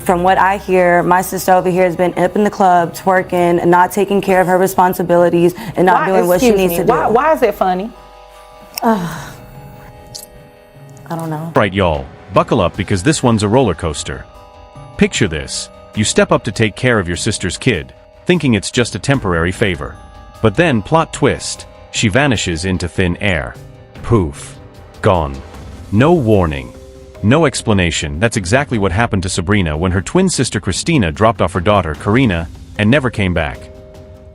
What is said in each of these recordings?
from what I hear, my sister over here has been up in the club, twerking, and not taking care of her responsibilities, and not doing what she needs to do. Why is it funny? I don't know. Right, y'all, buckle up because this one's a roller coaster. Picture this. You step up to take care of your sister's kid, thinking it's just a temporary favor. But then, plot twist, she vanishes into thin air. Poof. Gone. No warning. No explanation. That's exactly what happened to Sabrina when her twin sister Christina dropped off her daughter, Karina, and never came back.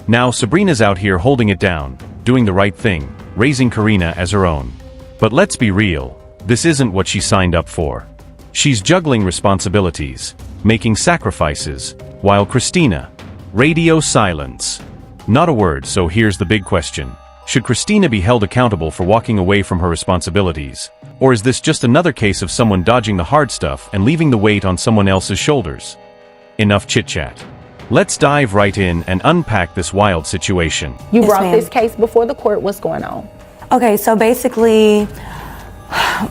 Now Sabrina's out here holding it down, doing the right thing, raising Karina as her own. But let's be real, this isn't what she signed up for. She's juggling responsibilities, making sacrifices, while Christina, radio silence. Not a word, so here's the big question. Should Christina be held accountable for walking away from her responsibilities? Or is this just another case of someone dodging the hard stuff and leaving the weight on someone else's shoulders? Enough chit-chat. Let's dive right in and unpack this wild situation. You brought this case before the court. What's going on? Okay, so basically,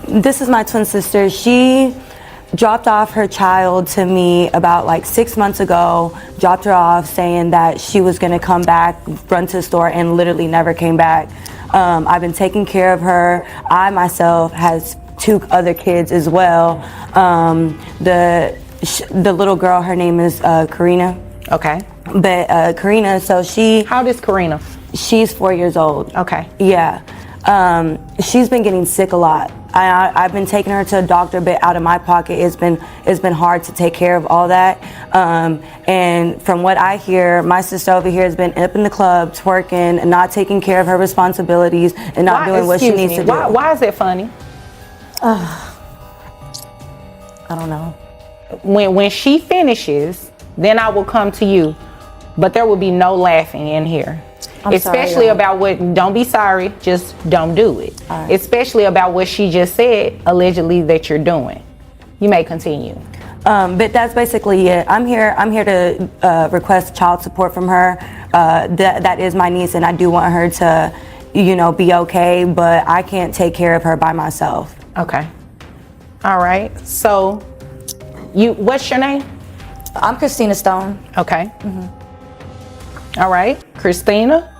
this is my twin sister. She dropped off her child to me about like 6 months ago, dropped her off saying that she was gonna come back, run to the store, and literally never came back. I've been taking care of her. I myself has 2 other kids as well. The little girl, her name is Karina. Okay. But Karina, so she... How old is Karina? She's 4 years old. Okay. Yeah. She's been getting sick a lot. I've been taking her to a doctor, but out of my pocket, it's been hard to take care of all that. And from what I hear, my sister over here has been up in the club, twerking, and not taking care of her responsibilities, and not doing what she needs to do. Why is it funny? I don't know. When she finishes, then I will come to you, but there will be no laughing in here. Especially about what, don't be sorry, just don't do it. Right. Especially about what she just said, allegedly, that you're doing. You may continue. But that's basically it. I'm here to request child support from her. That is my niece, and I do want her to, be okay, but I can't take care of her by myself. Okay. All right. So, what's your name? I'm Christina Stone. Okay. All right, Christina.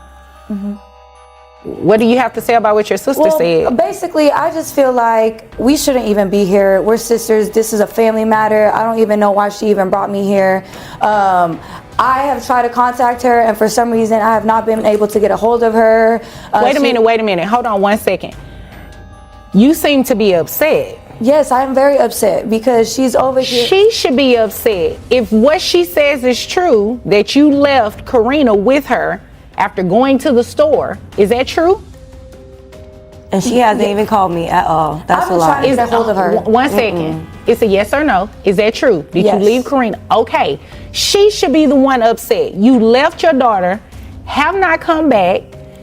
What do you have to say about what your sister said? Basically, I just feel like we shouldn't even be here. We're sisters. This is a family matter. I don't even know why she even brought me here. I have tried to contact her, and for some reason, I have not been able to get a hold of her. Wait a minute. Hold on 1 second. You seem to be upset. Yes, I am very upset because she's over here. She should be upset. If what she says is true, that you left Karina with her after going to the store, is that true? And she hasn't even called me at all. That's a lie. Trying to get a hold of her. 1 second. It's a yes or no. Is that true? Did you leave Karina? Okay. She should be the one upset. You left your daughter, have not come back.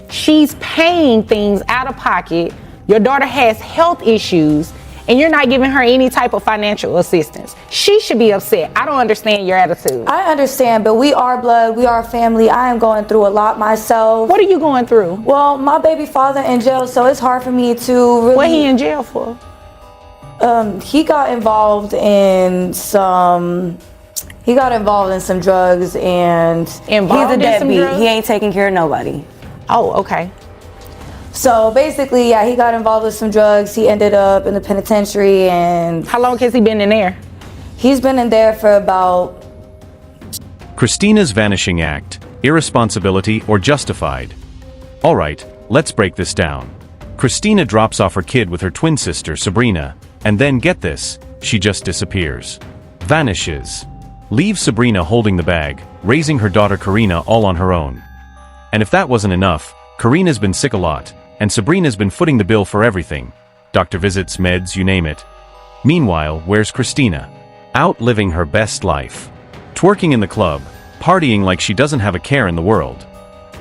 She's paying things out of pocket. Your daughter has health issues, and you're not giving her any type of financial assistance. She should be upset. I don't understand your attitude. I understand, but we are blood, we are family. I am going through a lot myself. What are you going through? Well, my baby father in jail, so it's hard for me to really... What he in jail for? He got involved in some drugs, and he's a deadbeat. He ain't taking care of nobody. Oh, okay. So basically, yeah, he got involved with some drugs. He ended up in the penitentiary, and... How long has he been in there? He's been in there for about... Christina's vanishing act, irresponsibility or justified? Alright, let's break this down. Christina drops off her kid with her twin sister, Sabrina, and then get this, she just disappears. Vanishes. Leaves Sabrina holding the bag, raising her daughter Karina all on her own. And if that wasn't enough, Karina's been sick a lot, and Sabrina's been footing the bill for everything. Doctor visits, meds, you name it. Meanwhile, where's Christina? Out living her best life. Twerking in the club, partying like she doesn't have a care in the world.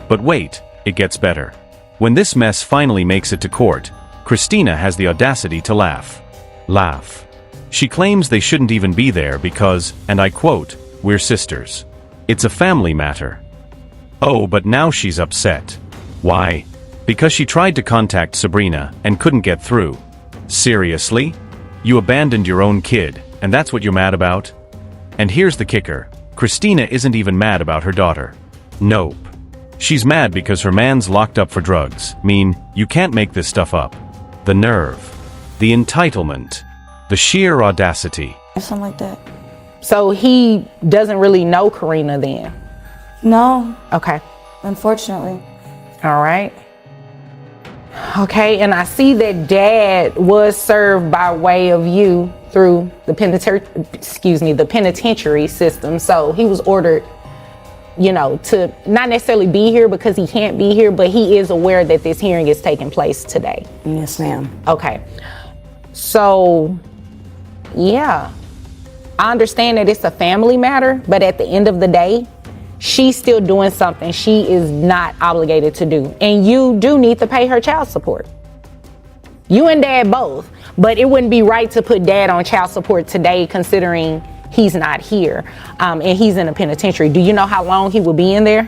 But wait, it gets better. When this mess finally makes it to court, Christina has the audacity to laugh. Laugh. She claims they shouldn't even be there because, and I quote, "We're sisters. It's a family matter." Oh, but now she's upset. Why? Because she tried to contact Sabrina and couldn't get through. Seriously? You abandoned your own kid, and that's what you're mad about? And here's the kicker. Christina isn't even mad about her daughter. Nope. She's mad because her man's locked up for drugs. You can't make this stuff up. The nerve. The entitlement. The sheer audacity. Something like that. So he doesn't really know Karina then? No, Okay. unfortunately. All right. Okay, and I see that dad was served by way of you through the penitentiary system. So he was ordered, to not necessarily be here because he can't be here, but he is aware that this hearing is taking place today. Yes, ma'am. Okay. So, yeah, I understand that it's a family matter, but at the end of the day, she's still doing something she is not obligated to do. And you do need to pay her child support. You and dad both, but it wouldn't be right to put dad on child support today considering he's not here and he's in a penitentiary. Do you know how long he will be in there?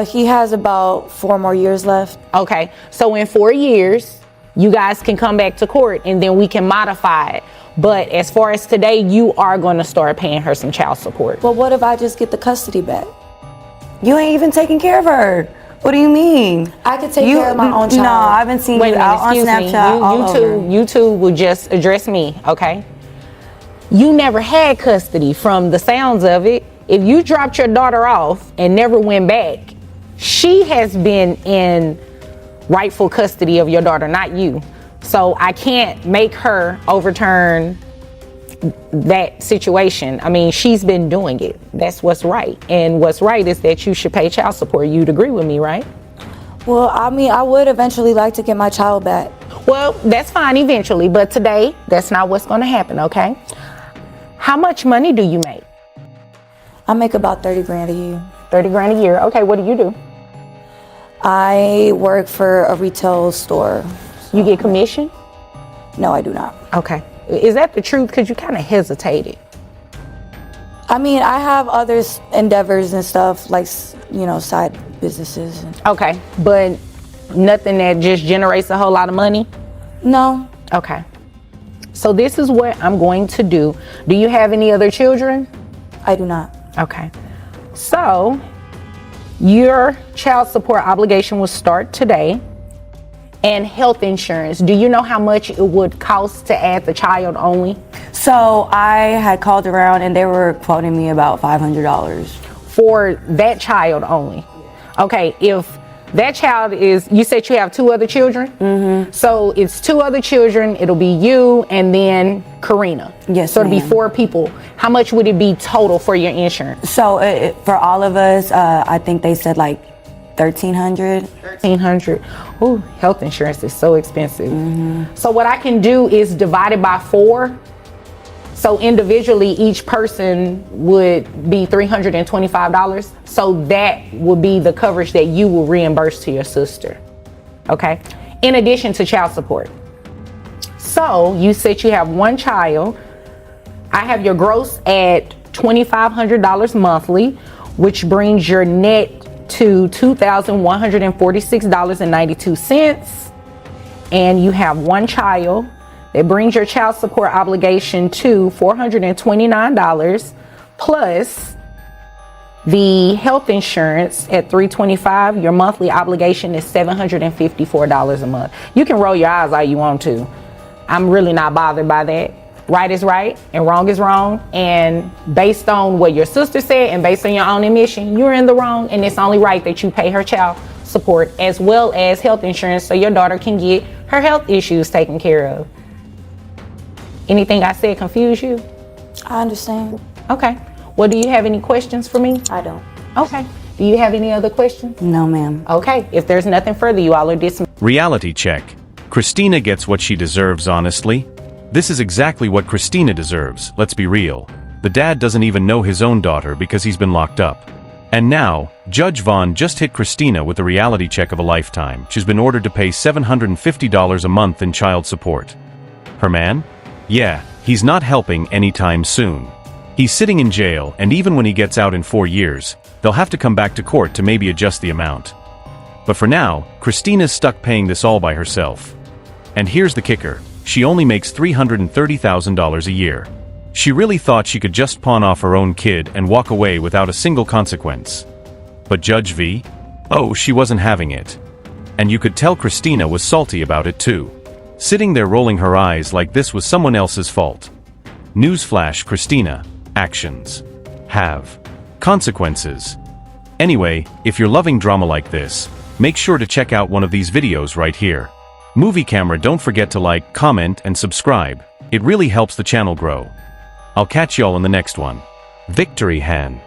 He has about 4 more years left. Okay, so in 4 years, you guys can come back to court and then we can modify it. But as far as today, you are going to start paying her some child support. But what if I just get the custody back? You ain't even taking care of her. What do you mean? I could take care of my own child. No, I've been seeing you out on Snapchat. You two will just address me, okay? You never had custody from the sounds of it. If you dropped your daughter off and never went back, she has been in rightful custody of your daughter, not you. So I can't make her overturn that situation. She's been doing it. That's what's right. And what's right is that you should pay child support. You'd agree with me, right? Well, I would eventually like to get my child back. Well, that's fine eventually, but today, that's not what's going to happen, okay? How much money do you make? I make about 30 grand a year. 30 grand a year. Okay, what do you do? I work for a retail store. You get commission? No, I do not. Okay. Is that the truth? Because you kind of hesitated. I have other endeavors and stuff, like, side businesses. Okay, but nothing that just generates a whole lot of money? No. Okay. So this is what I'm going to do. Do you have any other children? I do not. Okay. So your child support obligation will start today. And health insurance. Do you know how much it would cost to add the child only? So I had called around and they were quoting me about $500. For that child only? Okay, if that child you said you have 2 other children? Mm-hmm. So it's 2 other children, it'll be you and then Karina. Yes, so it'll be ma'am. 4 people. How much would it be total for your insurance? So for all of us, I think they said like $1,300. $1,300. Oh, health insurance is so expensive. Mm-hmm. So what I can do is divide it by 4. So individually, each person would be $325. So that would be the coverage that you will reimburse to your sister. Okay. In addition to child support. So you said you have 1 child. I have your gross at $2,500 monthly, which brings your net to $2,146.92, and you have 1 child. That brings your child support obligation to $429 plus the health insurance at $325. Your monthly obligation is $754 a month. You can roll your eyes all you want to. I'm really not bothered by that. Right is right and wrong is wrong, and based on what your sister said and based on your own admission, you're in the wrong, and it's only right that you pay her child support as well as health insurance so your daughter can get her health issues taken care of. Anything I said confuse you? I understand. Okay. Well, do you have any questions for me? I don't. Okay. Do you have any other questions? No, ma'am. Okay. If there's nothing further, you all are dismissed. Reality check. Christina gets what she deserves, honestly. This is exactly what Christina deserves, let's be real. The dad doesn't even know his own daughter because he's been locked up. And now, Judge Vaughn just hit Christina with a reality check of a lifetime. She's been ordered to pay $750 a month in child support. Her man? Yeah, he's not helping anytime soon. He's sitting in jail, and even when he gets out in 4 years, they'll have to come back to court to maybe adjust the amount. But for now, Christina's stuck paying this all by herself. And here's the kicker. She only makes $330,000 a year. She really thought she could just pawn off her own kid and walk away without a single consequence. But Judge V? Oh, she wasn't having it. And you could tell Christina was salty about it too. Sitting there rolling her eyes like this was someone else's fault. Newsflash, Christina, actions have consequences. Anyway, if you're loving drama like this, make sure to check out one of these videos right here. Movie Camera, don't forget to like, comment, and subscribe. It really helps the channel grow. I'll catch y'all in the next one. Victory Han.